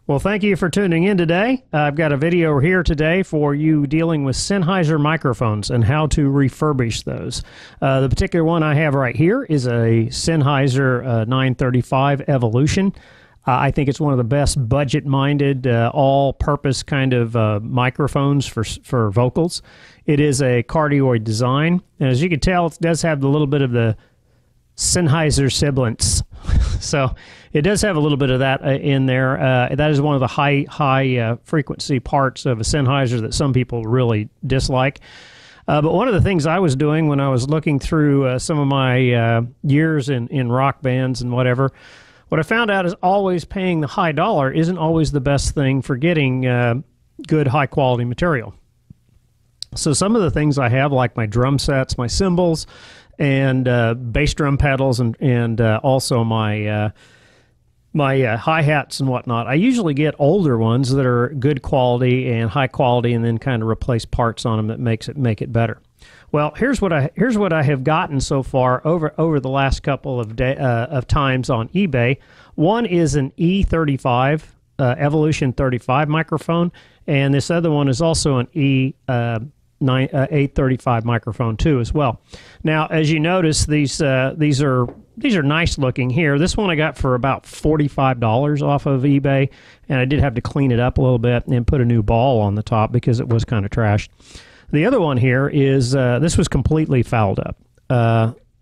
Well, thank you for tuning in today. I've got a video here today for you dealing with Sennheiser microphones and how to refurbish those. The particular one I have right here is a Sennheiser E835 Evolution. I think it's one of the best budget-minded, all-purpose kind of microphones for vocals. It is a cardioid design, and as you can tell, it does have a little bit of the Sennheiser sibilance. So it does have a little bit of that in there. That is one of the high frequency parts of a Sennheiser that some people really dislike. But one of the things I was doing when I was looking through some of my years in rock bands and whatever, what I found out is always paying the high dollar isn't always the best thing for getting good high quality material. So some of the things I have, like my drum sets, my cymbals, and bass drum pedals, and also my hi-hats and whatnot. I usually get older ones that are good quality and high quality, and then kind of replace parts on them that make it better. Well, here's what I have gotten so far over the last couple of times on eBay. One is an E35 Evolution 35 microphone, and this other one is also an E835 microphone too as well. Now, as you notice, these are nice looking here. This one I got for about $45 off of eBay, and I did have to clean it up a little bit and put a new ball on the top because it was kind of trashed. The other one here is this was completely fouled up.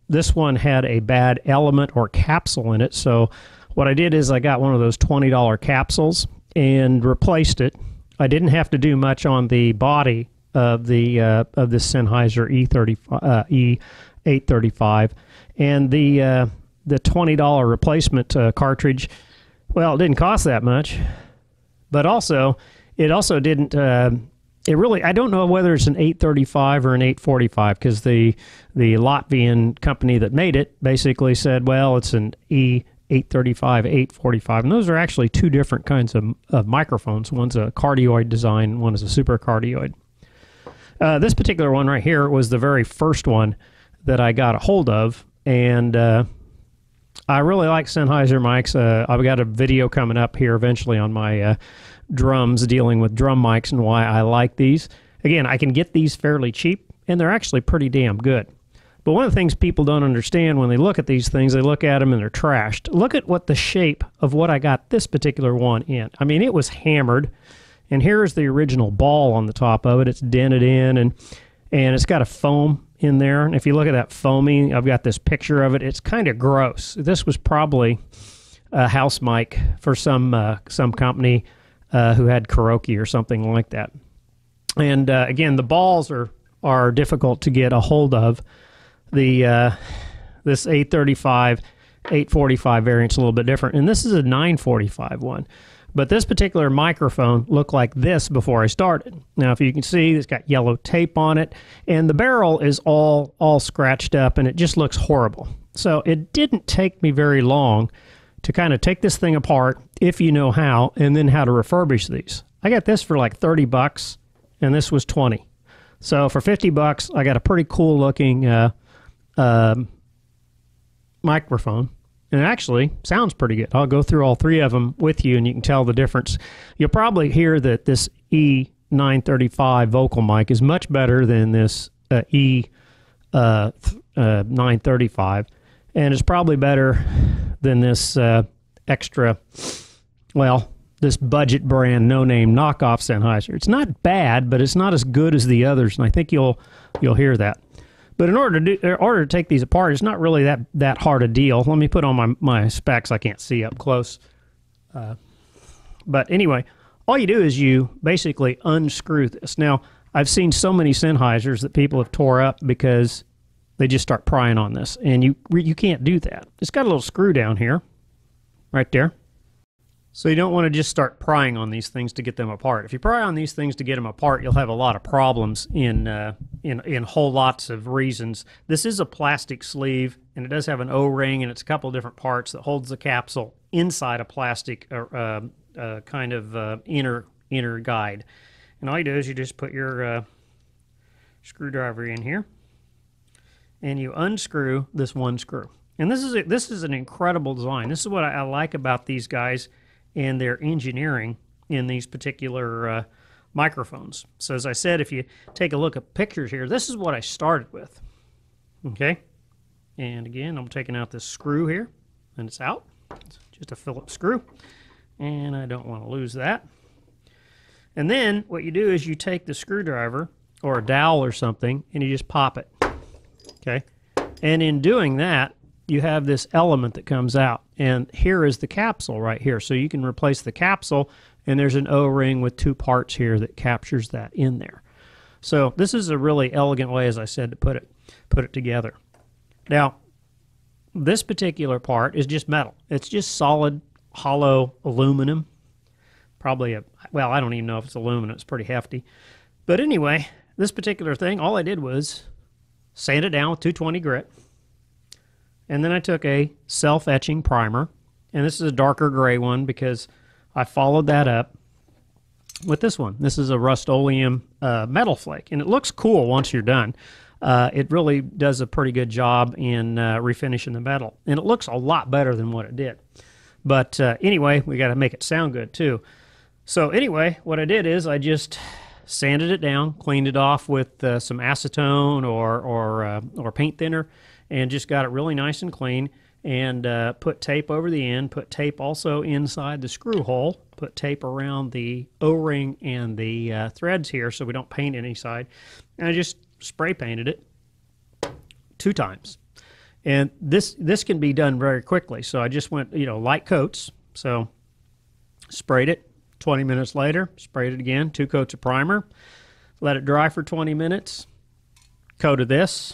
This one had a bad element or capsule in it, so what I did is I got one of those $20 capsules and replaced it. I didn't have to do much on the body of the Sennheiser E835, and the $20 replacement cartridge. Well, it didn't cost that much, but it also didn't. It really, I don't know whether it's an 835 or an 845, because the Latvian company that made it basically said, well, it's an E835, 845, and those are actually two different kinds of microphones. One's a cardioid design, one is a super cardioid. This particular one right here was the very first one that I got a hold of, and I really like Sennheiser mics. I've got a video coming up here eventually on my drums, dealing with drum mics and why I like these. Again, I can get these fairly cheap, and they're actually pretty damn good. But one of the things people don't understand when they look at these things, they look at them and they're trashed. Look at what the shape of what I got this particular one in. I mean, it was hammered. And here's the original ball on the top of it. It's dented in, and it's got a foam in there. And if you look at that foaming, I've got this picture of it. It's kind of gross. This was probably a house mic for some company who had karaoke or something like that. And again, the balls are difficult to get a hold of. This 835, 845 variant's a little bit different, and this is a 945 one. But this particular microphone looked like this before I started. Now, if you can see, it's got yellow tape on it, and the barrel is all scratched up, and it just looks horrible. So it didn't take me very long to kind of take this thing apart, if you know how, and then how to refurbish these. I got this for like 30 bucks, and this was 20. So for 50 bucks, I got a pretty cool looking microphone. And it actually sounds pretty good. I'll go through all three of them with you, and you can tell the difference. You'll probably hear that this E935 vocal mic is much better than this E935, and it's probably better than this extra, well, this budget brand, no-name knockoff Sennheiser. It's not bad, but it's not as good as the others, and I think you'll hear that. But in order to take these apart, it's not really that hard a deal. Let me put on my specs. I can't see up close. But anyway, all you do is you basically unscrew this. Now, I've seen so many Sennheisers that people have tore up because they just start prying on this, and you can't do that. It's got a little screw down here, right there. So you don't want to just start prying on these things to get them apart. If you pry on these things to get them apart, you'll have a lot of problems in whole lots of reasons. This is a plastic sleeve, and it does have an O-ring, and it's a couple different parts that holds the capsule inside a plastic kind of inner guide. And all you do is you just put your screwdriver in here, and you unscrew this one screw. And this is an incredible design. This is what I like about these guys. and their engineering in these particular microphones. So as I said, if you take a look at pictures here, this is what I started with. Okay, and again, I'm taking out this screw here, and it's out. It's just a Phillips screw, and I don't want to lose that. And then what you do is you take the screwdriver or a dowel or something, and you just pop it. Okay, and in doing that, you have this element that comes out, and here is the capsule right here. So you can replace the capsule, and there's an O-ring with two parts here that captures that in there. So this is a really elegant way, as I said, to put it together. Now, this particular part is just metal. It's just solid, hollow aluminum. Probably well, I don't even know if it's aluminum. It's pretty hefty. But anyway, this particular thing, all I did was sand it down with 220 grit. And then I took a self-etching primer, and this is a darker gray one because I followed that up with this one. This is a Rust-Oleum metal flake, and it looks cool once you're done. It really does a pretty good job in refinishing the metal, and it looks a lot better than what it did. But anyway, we got to make it sound good too. So anyway, what I did is I just sanded it down, cleaned it off with some acetone or paint thinner, and just got it really nice and clean, and put tape over the end, put tape also inside the screw hole, put tape around the O-ring and the threads here so we don't paint any side, and I just spray painted it 2 times. And this can be done very quickly, so I just went, light coats, so sprayed it. 20 minutes later, sprayed it again, 2 coats of primer, let it dry for 20 minutes, coated this,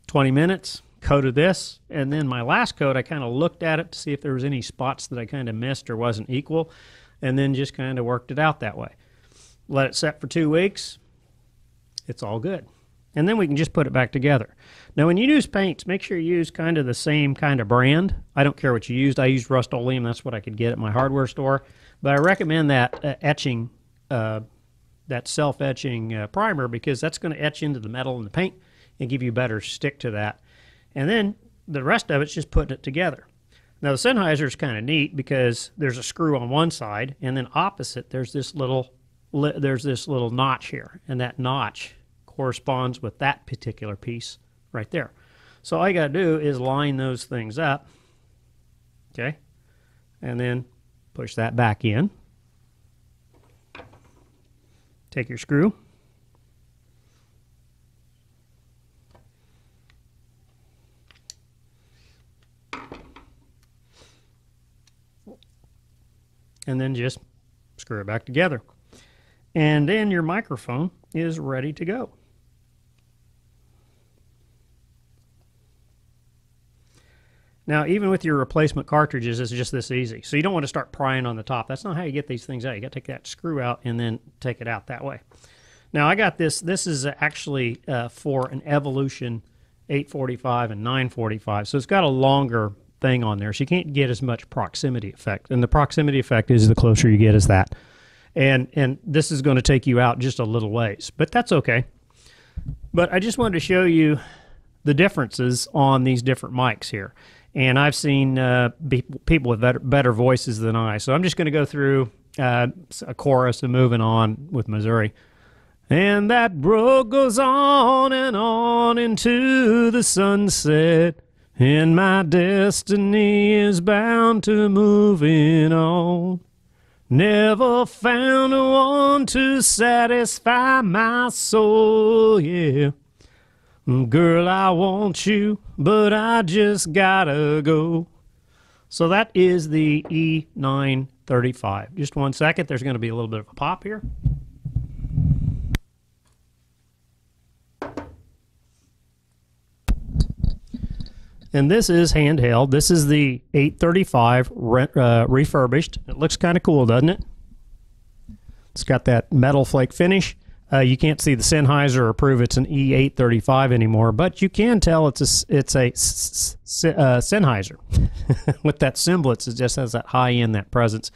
20 minutes, coated this, and then my last coat, I kind of looked at it to see if there was any spots that I kind of missed or wasn't equal, and then just kind of worked it out that way. Let it set for 2 weeks, it's all good. And then we can just put it back together. Now when you use paints, make sure you use kind of the same kind of brand. I don't care what you used. I used Rust-Oleum, that's what I could get at my hardware store. But I recommend that etching, that self-etching primer, because that's going to etch into the metal and the paint and give you better stick to that. And then the rest of it's just putting it together. Now the Sennheiser is kind of neat because there's a screw on one side, and then opposite there's this little notch here, and that notch corresponds with that particular piece right there. So all you got to do is line those things up, okay, and then push that back in. Take your screw, and then just screw it back together. And then your microphone is ready to go. Now, even with your replacement cartridges, it's just this easy. So you don't want to start prying on the top. That's not how you get these things out. You got to take that screw out and then take it out that way. Now, I got this. This is actually for an Evolution 845 and 945. So it's got a longer thing on there. So you can't get as much proximity effect. And the proximity effect is the closer you get is that. And this is going to take you out just a little ways. But that's okay. But I just wanted to show you the differences on these different mics here. And I've seen people with better voices than I. So I'm just going to go through a chorus and moving on with Missouri. And that road goes on and on into the sunset, and my destiny is bound to moving on. Never found one to satisfy my soul, yeah. Girl, I want you, but I just gotta go. So that is the E935. Just 1 second, there's going to be a little bit of a pop here. And this is handheld. This is the 835 refurbished. It looks kind of cool, doesn't it? It's got that metal flake finish. You can't see the Sennheiser or prove it's an E835 anymore, but you can tell it's a Sennheiser. With that symbol, it just has that high end, that presence.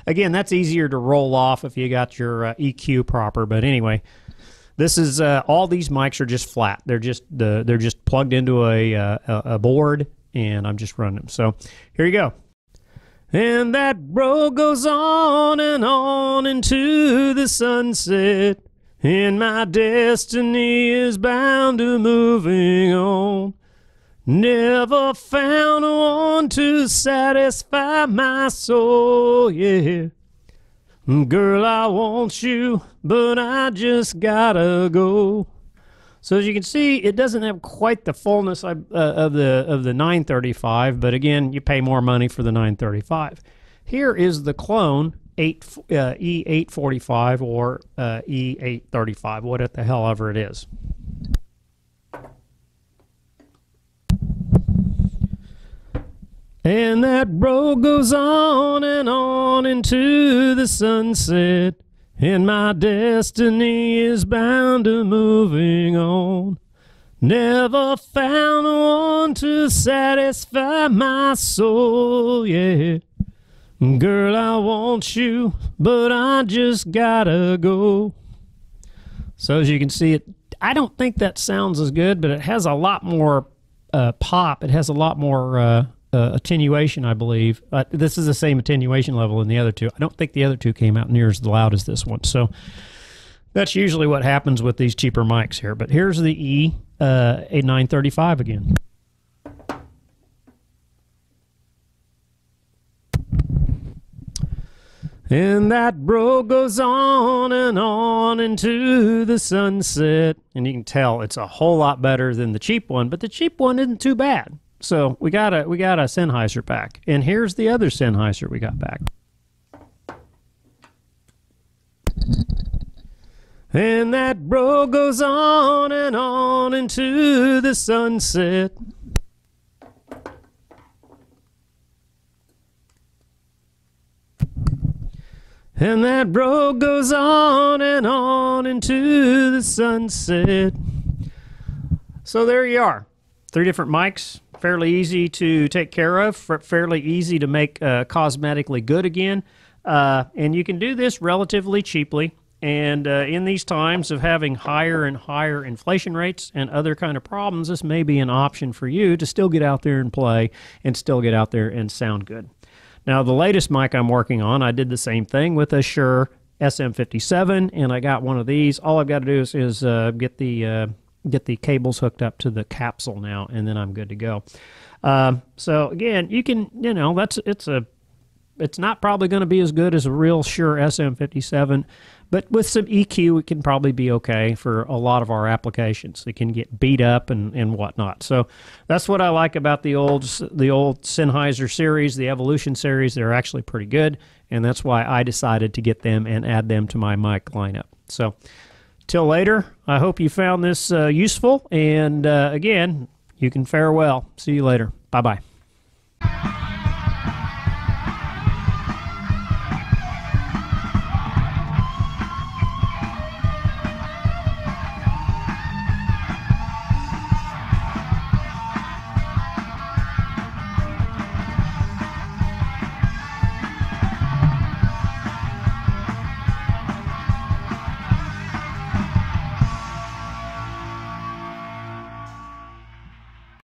Again, that's easier to roll off if you got your EQ proper. But anyway, this is all these mics are just flat. They're just plugged into a board, and I'm just running them. So here you go. And that road goes on and on into the sunset, and my destiny is bound to moving on. Never found one to satisfy my soul, yeah. Girl, I want you, but I just gotta go. So as you can see, it doesn't have quite the fullness of the 935, but again, you pay more money for the 935. Here is the clone E845 or E835, what the hell ever it is. And that road goes on and on into the sunset, and my destiny is bound to moving on. Never found one to satisfy my soul, yeah. Girl, I want you, but I just gotta go. So as you can see, I don't think that sounds as good, but it has a lot more pop. It has a lot more attenuation, I believe. This is the same attenuation level in the other two. I don't think the other two came out near as loud as this one. So that's usually what happens with these cheaper mics here. But here's the E935 again. And that road goes on and on into the sunset. And you can tell it's a whole lot better than the cheap one, but the cheap one isn't too bad. So we got a Sennheiser back. And here's the other Sennheiser we got back. And that road goes on and on into the sunset. And that road goes on and on into the sunset. So there you are. 3 different mics. Fairly easy to take care of, fairly easy to make cosmetically good again. And you can do this relatively cheaply. And in these times of having higher and higher inflation rates and other kind of problems, this may be an option for you to still get out there and play and still get out there and sound good. Now, the latest mic I'm working on, I did the same thing with a Shure SM57, and I got one of these. All I've got to do is get the cables hooked up to the capsule now, and then I'm good to go. So again, you can, you know, it's not probably going to be as good as a real Shure SM57, but with some EQ, it can probably be okay for a lot of our applications. It can get beat up and whatnot. So that's what I like about the old Sennheiser series, the Evolution series. They're actually pretty good, and that's why I decided to get them and add them to my mic lineup. So till later, I hope you found this useful, and again, you can fare well. See you later. Bye-bye.